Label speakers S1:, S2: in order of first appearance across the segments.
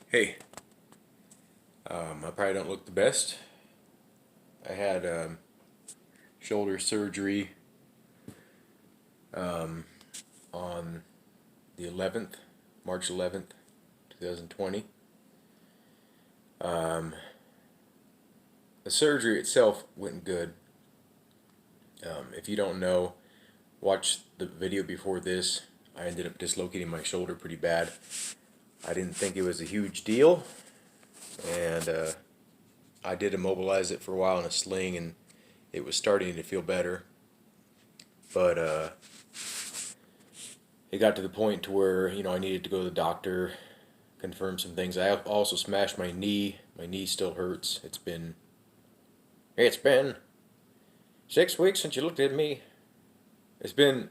S1: Hey, I probably don't look the best. I had shoulder surgery on the 11th, March 11th, 2020. Um, the surgery itself went good. If you don't know, watch the video before this. I ended up dislocating my shoulder pretty bad. I didn't think it was a huge deal, and I did immobilize it for a while in a sling, and it was starting to feel better. But it got to the point to where I needed to go to the doctor, confirm some things. I also smashed my knee. My knee still hurts. It's been 6 weeks since you looked at me. It's been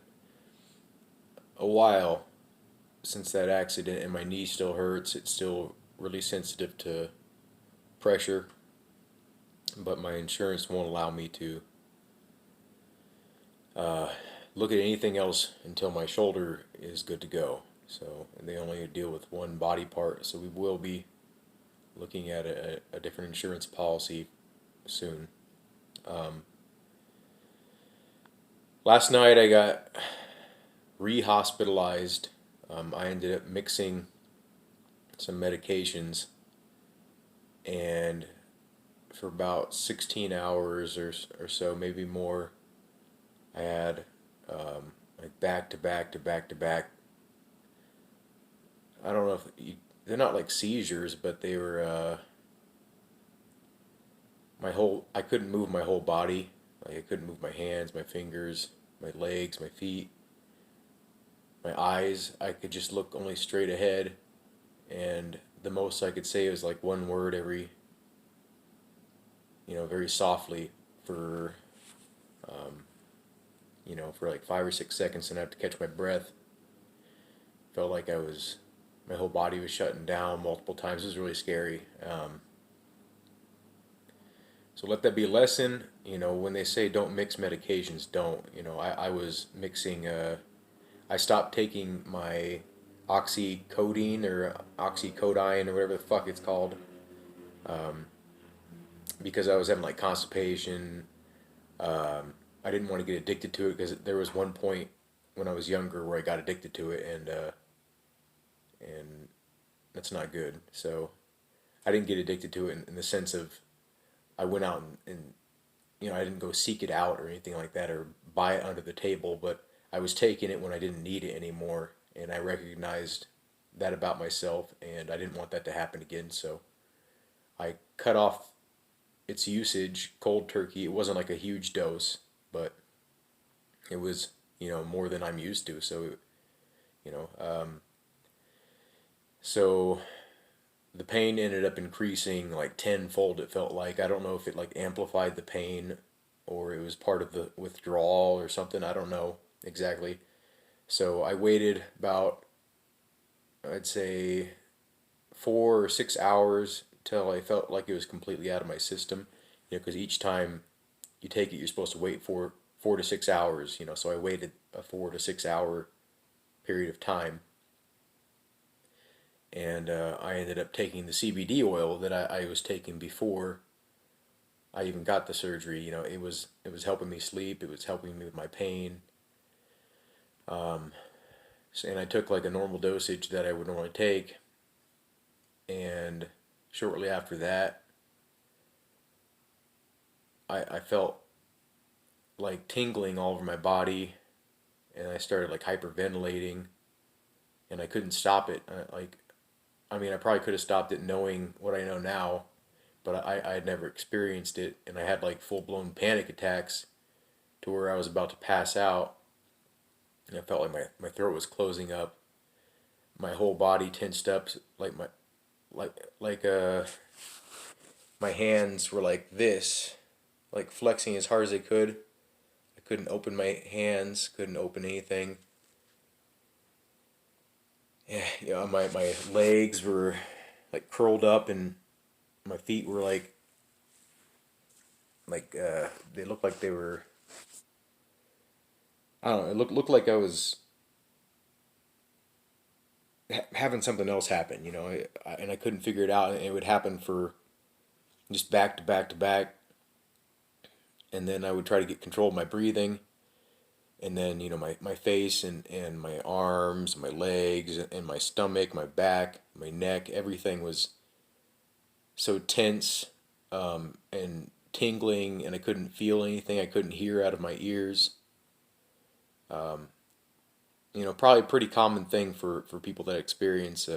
S1: a while since that accident, and my knee still hurts. It's still really sensitive to pressure, but my insurance won't allow me to uh, look at anything else until my shoulder is good to go. So they only deal with one body part. So we will be looking at a different insurance policy soon. Um, Last night I got re-hospitalized. I ended up mixing some medications, and for about 16 hours or so, maybe more, I had like back to back to back to back. I don't know if they're not like seizures, but they were I couldn't move my whole body. Like I couldn't move my hands, my fingers, my legs, my feet, my eyes. I could just look only straight ahead, and the most I could say was like one word every, very softly for, for like 5 or 6 seconds, and I have to catch my breath. Felt like my whole body was shutting down multiple times. It was really scary. So let that be a lesson. When they say don't mix medications, don't. I was mixing. I stopped taking my oxycodone or oxycodone or whatever the fuck it's called, because I was having like constipation. I didn't want to get addicted to it because there was one point when I was younger where I got addicted to it, and that's not good. So I didn't get addicted to it in the sense of I went out and I didn't go seek it out or anything like that or buy it under the table, but I was taking it when I didn't need it anymore, and I recognized that about myself, and I didn't want that to happen again. So I cut off its usage cold turkey. It wasn't like a huge dose, but it was more than I'm used to. So you know, um, so the pain ended up increasing like tenfold. It felt like I don't know if it like amplified the pain or it was part of the withdrawal or something. I don't know exactly. So I waited about, I'd say, 4 or 6 hours till I felt like it was completely out of my system. Because each time you take it, you're supposed to wait for 4 to 6 hours. So I waited a 4 to 6 hour period of time, and I ended up taking the CBD oil that I was taking before I even got the surgery. It was helping me sleep. It was helping me with my pain. And I took like a normal dosage that I would normally take, and shortly after that, I felt like tingling all over my body, and I started like hyperventilating, and I couldn't stop it. I mean, I probably could have stopped it knowing what I know now, but I had never experienced it, and I had like full blown panic attacks to where I was about to pass out, and I felt like my throat was closing up, my whole body tensed up, like like my hands were like this, like flexing as hard as they could. I couldn't open my hands, couldn't open anything. Yeah, my legs were like curled up, and my feet were they looked like they were, I don't know, it looked like I was having something else happen, and I couldn't figure it out, and it would happen for just back to back to back, and then I would try to get control of my breathing, and then my face and my arms, my legs, and my stomach, my back, my neck, everything was so tense, and tingling, and I couldn't feel anything. I couldn't hear out of my ears. Probably a pretty common thing for people that experience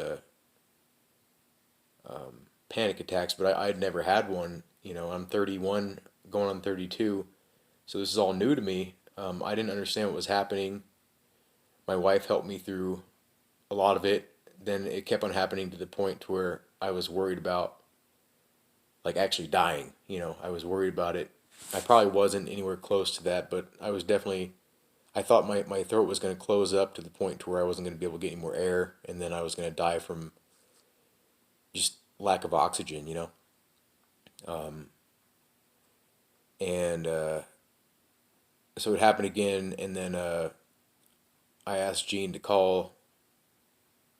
S1: panic attacks, but I'd never had one. I'm 31, going on 32, so this is all new to me. I didn't understand what was happening. My wife helped me through a lot of it. Then it kept on happening to the point to where I was worried about like actually dying. I was worried about it. I probably wasn't anywhere close to that, but I was definitely. I thought my throat was going to close up to the point to where I wasn't going to be able to get any more air, and then I was going to die from just lack of oxygen. Um, and so it happened again, and then I asked Gene to call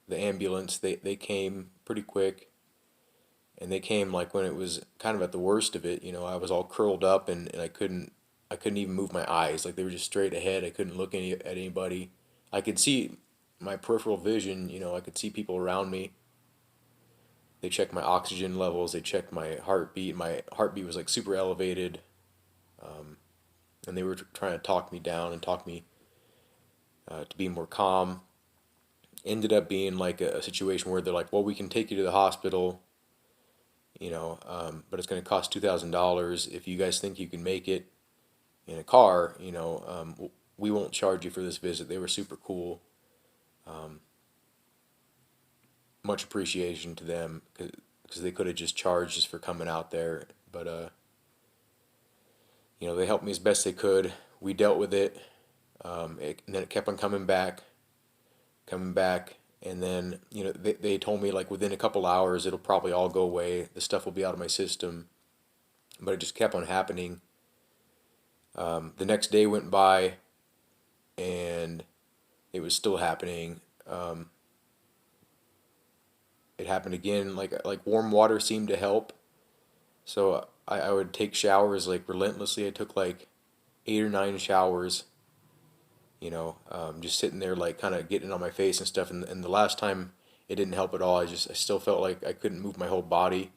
S1: the ambulance. They came pretty quick, and they came like when it was kind of at the worst of it. I was all curled up, and I couldn't even move my eyes. Like they were just straight ahead. I couldn't look at anybody. I could see my peripheral vision. I could see people around me. They checked my oxygen levels. They checked my heartbeat. My heartbeat was like super elevated, and they were trying to talk me down and talk me to be more calm. Ended up being like a situation where they're like, "Well, we can take you to the hospital, but it's going to cost $2,000. If you guys think you can make it in a car, we won't charge you for this visit." They were super cool. Um, Much appreciation to them because they could have just charged us for coming out there, but they helped me as best they could. We dealt with it, and then it kept on coming back, and then they told me like within a couple hours it'll probably all go away. The stuff will be out of my system, but it just kept on happening. The next day went by, and it was still happening. It happened again. Like warm water seemed to help, so I would take showers like relentlessly. I took like 8 or 9 showers. Just sitting there like kind of getting on my face and stuff. And the last time it didn't help at all. I still felt like I couldn't move my whole body.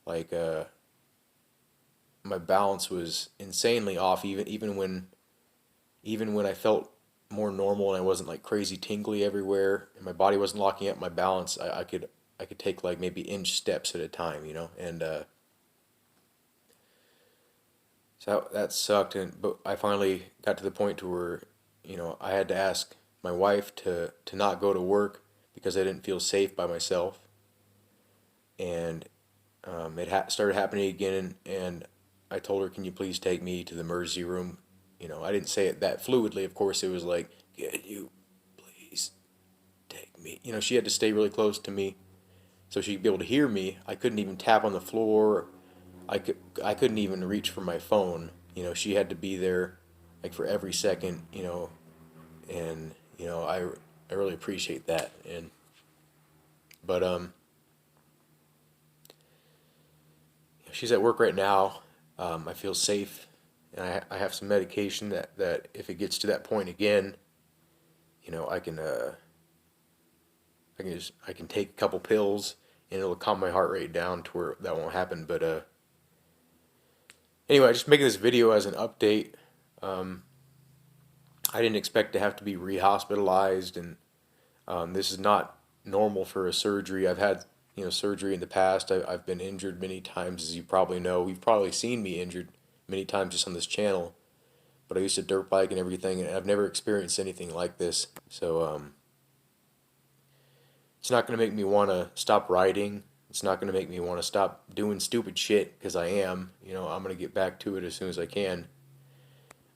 S1: Like my balance was insanely off. Even when I felt more normal and I wasn't like crazy tingly everywhere and my body wasn't locking up, my balance I could take like maybe inch steps at a time. And so that sucked. But I finally got to the point to where I had to ask my wife to not go to work because I didn't feel safe by myself. And it started happening again, and I told her, "Can you please take me to the emergency room?" I didn't say it that fluidly. Of course, it was like, "Can you please take me?" She had to stay really close to me so she'd be able to hear me. I couldn't even tap on the floor. I couldn't even reach for my phone. She had to be there like for every second. And I really appreciate that. But she's at work right now. I feel safe, and I have some medication that if it gets to that point again, I can I can take a couple pills and it'll calm my heart rate down to where that won't happen. But anyway, just making this video as an update. Um, I didn't expect to have to be rehospitalized, and this is not normal for a surgery. I've had surgery in the past. I've been injured many times, as you probably know. You've probably seen me injured many times just on this channel. But I used to dirt bike and everything, and I've never experienced anything like this. So it's not going to make me want to stop riding. It's not going to make me want to stop doing stupid shit because I am. I'm going to get back to it as soon as I can.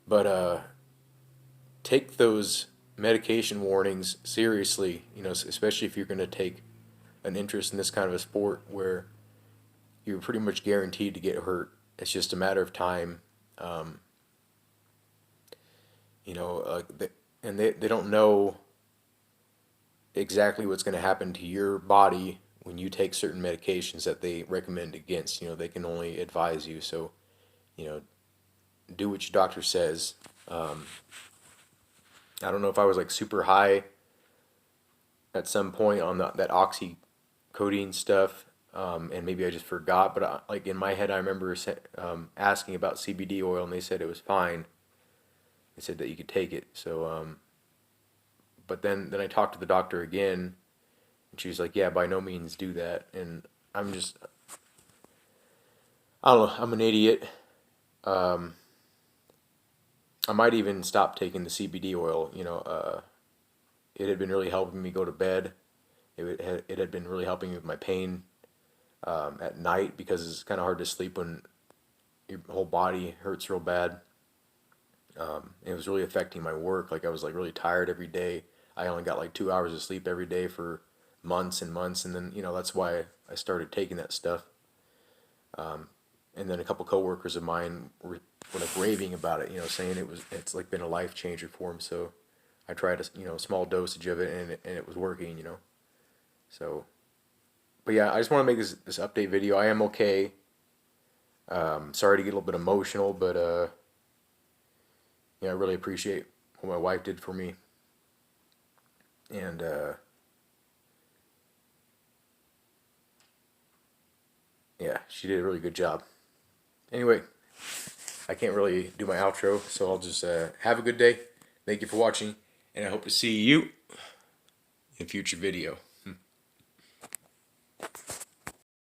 S1: But take those medication warnings seriously, especially if you're going to take an interest in this kind of a sport where you're pretty much guaranteed to get hurt. It's just a matter of time. Um, you know, uh, they, and they don't know exactly what's going to happen to your body when you take certain medications that they recommend against. They can only advise you. So, you know, do what your doctor says. Um, I don't know if I was like super high at some point on that oxycodone stuff, and maybe I just forgot. But like in my head, I remember asking about CBD oil, and they said it was fine. They said that you could take it. So, but then I talked to the doctor again, and she was like, "Yeah, by no means do that." And I'm just, I don't know. I'm an idiot. Um, I might even stop taking the CBD oil. It had been really helping me go to bed. It had been really helping me with my pain at night because it's kind of hard to sleep when your whole body hurts real bad. It was really affecting my work. Like I was like really tired every day. I only got like 2 hours of sleep every day for months and months, and then that's why I started taking that stuff. And then a couple coworkers of mine were like raving about it, saying it's like been a life changer for them. So I tried a small dosage of it, and it was working. So, but yeah, I just want to make this update video. I am okay. Sorry to get a little bit emotional, but I really appreciate what my wife did for me, and yeah, she did a really good job. Anyway, I can't really do my outro, so I'll just have a good day. Thank you for watching, and I hope to see you in a future video.